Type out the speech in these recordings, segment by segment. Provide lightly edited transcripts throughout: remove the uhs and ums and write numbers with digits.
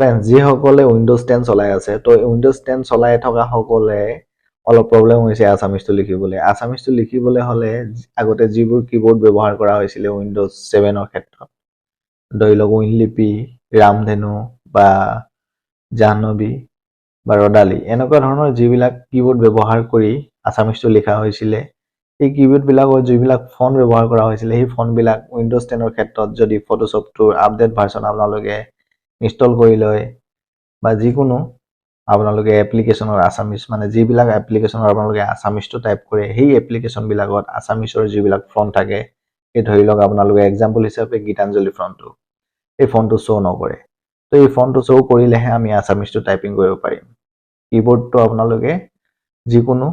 friends যিসকলে Windows 10 চলাই আছে তো উইণ্ডোজ 10 চলাই থকা সকলে অলপ প্ৰব্লেম হৈছে আছামিজটো লিখিবলৈ আছামিজটো লিখিবলৈ হ'লে আগতে যিবোৰ কিবোৰ্ড ব্যৱহাৰ কৰা হৈছিলে উইণ্ডোজ 7ৰ ক্ষেত্ৰত ধৰি লওক উইনলিপি ৰামধেনু বা জাহ্নবী বা ৰডালি এনেকুৱা ধৰণৰ যিবিলাক কিবোৰ্ড ব্যৱহাৰ কৰি আছামিজটো লিখা হৈছিলে এই কিবোৰ্ডবিলাকৰ যিবিলাক ফন্ট ব্যৱহাৰ কৰা হৈছিলে সেই ফন্টবিলাক উইণ্ডোজ 10ৰ ক্ষেত্ৰত যদি ফটোশ্বপটোৰ আপডেট ভাৰ্চন আপোনালোকে ইনষ্টল কৰি লয় বা যিকোনো আপোনালোকে এপ্লিকেশ্যনৰ আছামিজ মানে যিবিলাক এপ্লিকেশ্যনৰ আপোনালোকে আছামিজটো টাইপ কৰে সেই এপ্লিকেশ্যনবিলাকত আছামিজৰ যিবিলাক ফন্ট থাকে এই ধৰি লওক আপোনালোকে এক্সাম্পল হিচাপে গীতাঞ্জলি ফন্টটো এই ফন্টটো শ্ব' নকৰে তো এই ফন্টটো শ্ব' কৰিলেহে আমি আছামিজটো টাইপিং কৰিব পাৰিম কিবোৰ্ডটো আপোনালোকে যিকোনো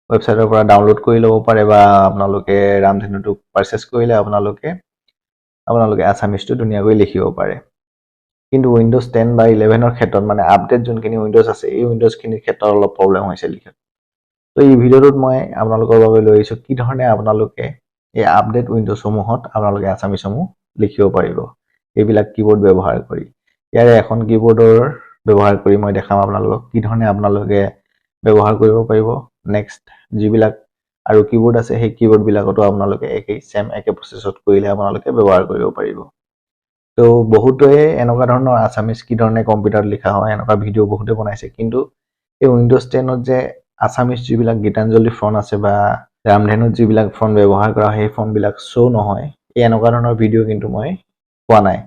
ৱেবছাইটৰ পৰা ডাউনলোড কৰি ল'ব পাৰে বা আপোনালোকে ৰামধেনুটো পাৰচেছ কৰিলে আপোনালোকে আছামিজটো ধুনীয়াকৈ লিখিব পাৰে কিন্তু উইণ্ডোজ 10 বা 11ৰ ক্ষেত্ৰত মানে আপডেট যোনখিনি উইণ্ডোজ আছে এই উইণ্ডোজখিনিৰ ক্ষেত্ৰত অলপ প্ৰব্লেম হৈছে লিখাত তো এই ভিডিঅ'টোত মই আপোনালোকৰ বাবে লৈ আহিছোঁ কি ধৰণে আপোনালোকে এই আপডেট উইণ্ডোজসমূহত আপোনালোকে আছামিজসমূহ লিখিব পাৰিব এইবিলাক কিবোৰ্ড ব্যৱহাৰ কৰি ইয়াৰে এখন কিবোৰ্ডৰ ব্যৱহাৰ কৰি মই দেখাম আপোনালোকক কি ধৰণে আপোনালোকে ব্যৱহাৰ কৰিব পাৰিব নেক্সট যিবিলাক আৰু কিবোৰ্ড আছে সেই কিবোৰ্ডবিলাকতো আপোনালোকে একে প্ৰচেছত কৰিলে আপোনালোকে ব্যৱহাৰ কৰিব পাৰিব তো বহুতোৱে এনেকুৱা ধৰণৰ আছামিজ কি ধৰণে কম্পিউটাৰত লিখা হয় এনেকুৱা ভিডিঅ' বহুতে বনাইছে কিন্তু এই উইণ্ডোজ 10ত যে আছামিজ যিবিলাক গীতাঞ্জলি ফন্ট আছে বা ৰামধেনুত যিবিলাক ফন্ট ব্যৱহাৰ কৰা হয় সেই ফন্টবিলাক শ্ব' নহয় এই এনেকুৱা ধৰণৰ ভিডিঅ' কিন্তু মই পোৱা নাই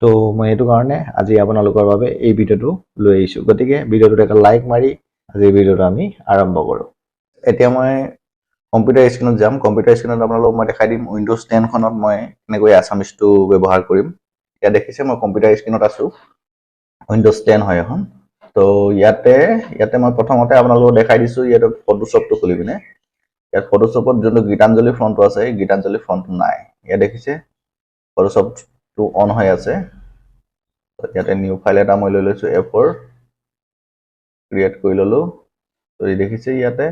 তো মই এইটো কাৰণে আজি আপোনালোকৰ বাবে এই ভিডিঅ'টো লৈ আহিছোঁ গতিকে ভিডিঅ'টোত এটা লাইক মাৰি আজি ভিডিঅ'টো আমি আৰম্ভ কৰোঁ এতিয়া মই কম্পিউটাৰ স্ক্ৰীনত যাম কম্পিউটাৰ স্ক্ৰীনত আপোনালোকক মই দেখাই দিম উইণ্ডোজ 10 খনত মই কেনেকৈ আছামিজটো ব্যৱহাৰ কৰিম এতিয়া দেখিছে মই কম্পিউটাৰ স্ক্ৰীনত আছোঁ উইণ্ডোজ 10 হয় এখন তো ইয়াতে মই প্ৰথমতে আপোনালোকক দেখাই দিছোঁ ইয়াতে ফটোশ্বপটো খুলি পিনে ইয়াত ফটোশ্বপত যোনটো গীতাঞ্জলি ফন্টটো আছে এই গীতাঞ্জলি ফন্টটো নাই ইয়াত দেখিছে ফটোশ্বপটো অন হৈ আছে ইয়াতে নিউ ফাইল এটা মই লৈ লৈছোঁ A4 ক্ৰিয়েট কৰি ল'লোঁ তো দেখিছে ইয়াতে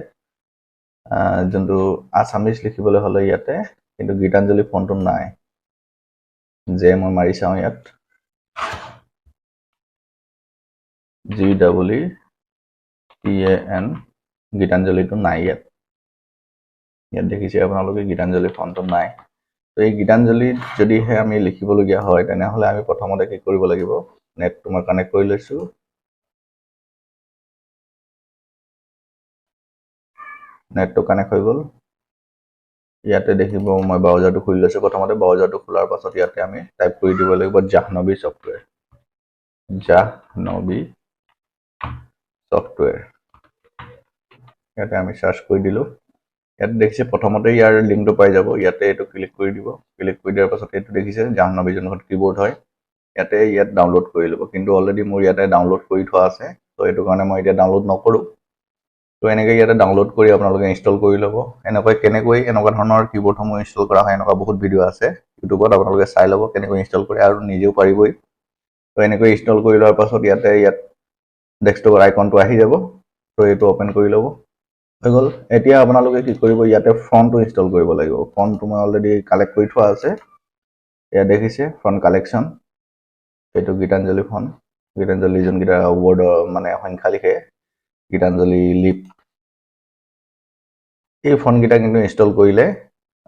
যোনটো আছামিজ লিখিবলৈ হ'লে ইয়াতে কিন্তু গীতাঞ্জলি ফন্টটো নাই যে মই মাৰি চাওঁ ইয়াত GEETAN গীতাঞ্জলিটো নাই ইয়াত দেখিছে আপোনালোকে গীতাঞ্জলি ফন্টটো নাই তো এই গীতাঞ্জলি যদিহে আমি লিখিবলগীয়া হয় তেনেহ'লে আমি প্ৰথমতে কি কৰিব লাগিব নেটটো মই কানেক্ট কৰি লৈছোঁ নেটটো কানেক্ট হৈ গ'ল ইয়াতে দেখিব মই ব্ৰাউজাৰটো খুলি লৈছোঁ প্ৰথমতে ব্ৰাউজাৰটো খোলাৰ পাছত ইয়াতে আমি টাইপ কৰি দিব লাগিব জাহ্নবী ছফ্টৱেৰ ইয়াতে আমি সাৰ্চ কৰি দিলোঁ ইয়াতে দেখিছে প্ৰথমতে ইয়াৰ লিংকটো পাই যাব ইয়াতে এইটো ক্লিক কৰি দিব ক্লিক কৰি দিয়াৰ পাছত এইটো দেখিছে জাহ্নবী যোনখন কিবোৰ্ড হয় ইয়াত ডাউনলোড কৰি ল'ব কিন্তু অলৰেডি মোৰ ইয়াতে ডাউনলোড কৰি থোৱা আছে তো এইটো কাৰণে মই এতিয়া ডাউনলোড নকৰোঁ তো এনেকৈ ইয়াতে ডাউনলোড কৰি আপোনালোকে ইনষ্টল কৰি ল'ব কেনেকৈ এনেকুৱা ধৰণৰ কিবোৰ্ডসমূহ ইনষ্টল কৰা হয় এনেকুৱা বহুত ভিডিঅ' আছে ইউটিউবত আপোনালোকে চাই ল'ব কেনেকৈ ইনষ্টল কৰে আৰু নিজেও পাৰিবই তো এনেকৈ ইনষ্টল কৰি লোৱাৰ পাছত ইয়াত ডেস্কটপৰ আইকনটো আহি যাব তো এইটো অপেন কৰি ল'ব হৈ গ'ল এতিয়া আপোনালোকে কি কৰিব ইয়াতে ফন্টটো ইনষ্টল কৰিব লাগিব ফন্টটো মই অলৰেডি কালেক্ট কৰি থোৱা আছে ইয়াত দেখিছে ফন্ট কালেকশ্যন এইটো গীতাঞ্জলি ফন্ট গীতাঞ্জলি যোনকেইটা ৱৰ্ড মানে সংখ্যা লিখে গীতাঞ্জলি লিপ এই ফন্টকেইটা কিন্তু ইনষ্টল কৰিলে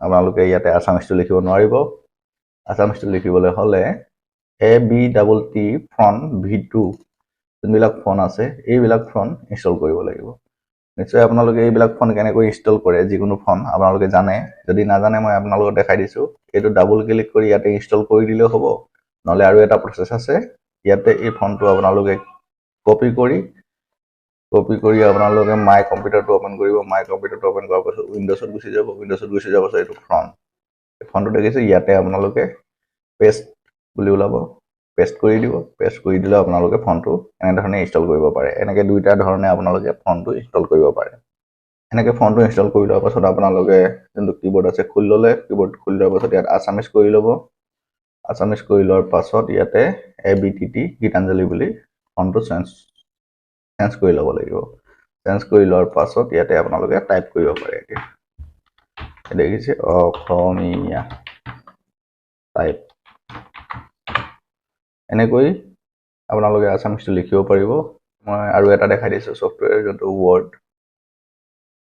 আপোনালোকে ইয়াতে আছামিজটো লিখিব নোৱাৰিব আছামিজটো লিখিবলৈ হ'লে ABTT ফন্ট V2 যোনবিলাক ফন্ট আছে এইবিলাক ফন্ট ইনষ্টল কৰিব লাগিব নিশ্চয় আপোনালোকে এইবিলাক ফন্ট কেনেকৈ ইনষ্টল কৰে যিকোনো ফন্ট আপোনালোকে জানে যদি নাজানে মই আপোনালোকক দেখাই দিছোঁ এইটো ডাবল ক্লিক কৰি ইয়াতে ইনষ্টল কৰি দিলেও হ'ব নহ'লে আৰু এটা প্ৰচেছ আছে ইয়াতে এই ফন্টটো আপোনালোকে কপি কৰি আপোনালোকে মাই কম্পিউটাৰটো অপেন কৰিব মাই কম্পিউটাৰটো অপেন কৰাৰ পাছত উইণ্ডোজত গুচি যাব পাছত এইটো ফন্টটো দেখিছে ইয়াতে আপোনালোকে পেষ্ট বুলি ওলাব পেষ্ট কৰি দিব পেষ্ট কৰি দিলে আপোনালোকে ফন্টটো এনেধৰণে ইনষ্টল কৰিব পাৰে এনেকৈ দুইটা ধৰণে আপোনালোকে ফন্টটো ইনষ্টল কৰিব পাৰে এনেকৈ ফন্টটো ইনষ্টল কৰি লোৱাৰ পাছত আপোনালোকে যোনটো কিবোৰ্ড আছে খুলি ল'লে কিবোৰ্ড খুলি লোৱাৰ পাছত ইয়াত আছামিজ কৰি ল'ব আছামিজ কৰি লোৱাৰ পাছত ইয়াতে ABTT গীতাঞ্জলি বুলি ফন্টটো চেঞ্জ কৰি ল'ব লাগিব চেঞ্জ কৰি লোৱাৰ পাছত ইয়াতে আপোনালোকে টাইপ কৰিব পাৰে এতিয়া দেখিছে অসমীয়া টাইপ এনেকৈ আপোনালোকে আছামিজটো লিখিব পাৰিব মই আৰু এটা দেখাই দিছোঁ ছফ্টৱেৰ যোনটো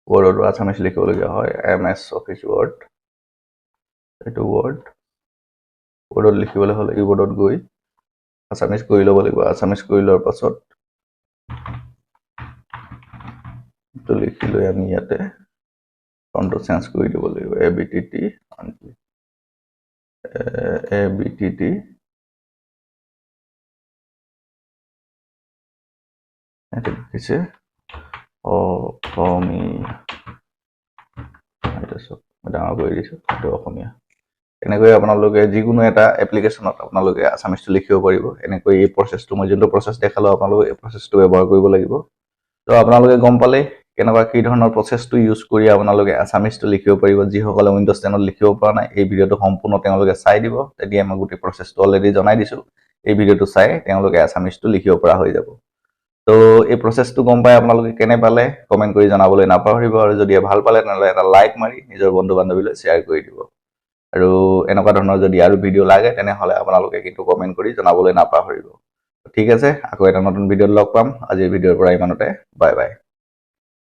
ৱৰ্ডতো আছামিজ লিখিবলগীয়া হয় MS অফিচ ৱৰ্ড এইটো ৱৰ্ডত লিখিবলৈ হ'লে কিবৰ্ডত গৈ আছামিজ কৰি ল'ব লাগিব আছামিজ কৰি লোৱাৰ পাছত এইটো লিখি লৈ আমি ইয়াতে ফন্টটো চেঞ্জ কৰি দিব লাগিব ABTT এটা লিখিছে অসমীয়া এটা সব ডাঙৰ কৰি দিছোঁ এইটো অসমীয়া এনেকৈ আপোনালোকে যিকোনো এটা এপ্লিকেশ্যনত আপোনালোকে আছামিজটো লিখিব পাৰিব এনেকৈ এই প্ৰচেছটো মই যোনটো প্ৰচেছ দেখালোঁ আপোনালোকে এই প্ৰচেছটো ব্যৱহাৰ কৰিব লাগিব তো আপোনালোকে গম পালে কেনেকুৱা কি ধৰণৰ প্ৰচেছটো ইউজ কৰি আপোনালোকে আছামিজটো লিখিব পাৰিব যিসকলে উইণ্ডোজ 10ত লিখিব পৰা নাই এই ভিডিঅ'টো সম্পূৰ্ণ তেওঁলোকে চাই দিব তেতিয়া মই গোটেই প্ৰচেছটো অলৰেডি জনাই দিছোঁ এই ভিডিঅ'টো চাই তেওঁলোকে আছামিজটো লিখিব পৰা হৈ যাব তো এই প্ৰচেছটো গম পাই আপোনালোকে কেনে পালে কমেণ্ট কৰি জনাবলৈ নাপাহৰিব আৰু যদি ভাল পালে তেনেহ'লে এটা লাইক মাৰি নিজৰ বন্ধু বান্ধৱীলৈ শ্বেয়াৰ কৰি দিব আৰু এনেকুৱা ধৰণৰ যদি আৰু ভিডিঅ' লাগে তেনেহ'লে আপোনালোকে কিন্তু কমেণ্ট কৰি জনাবলৈ নাপাহৰিব ঠিক আছে আকৌ এটা নতুন ভিডিঅ'ত লগ পাম আজিৰ ভিডিঅ'ৰ পৰা ইমানতে বাই বাই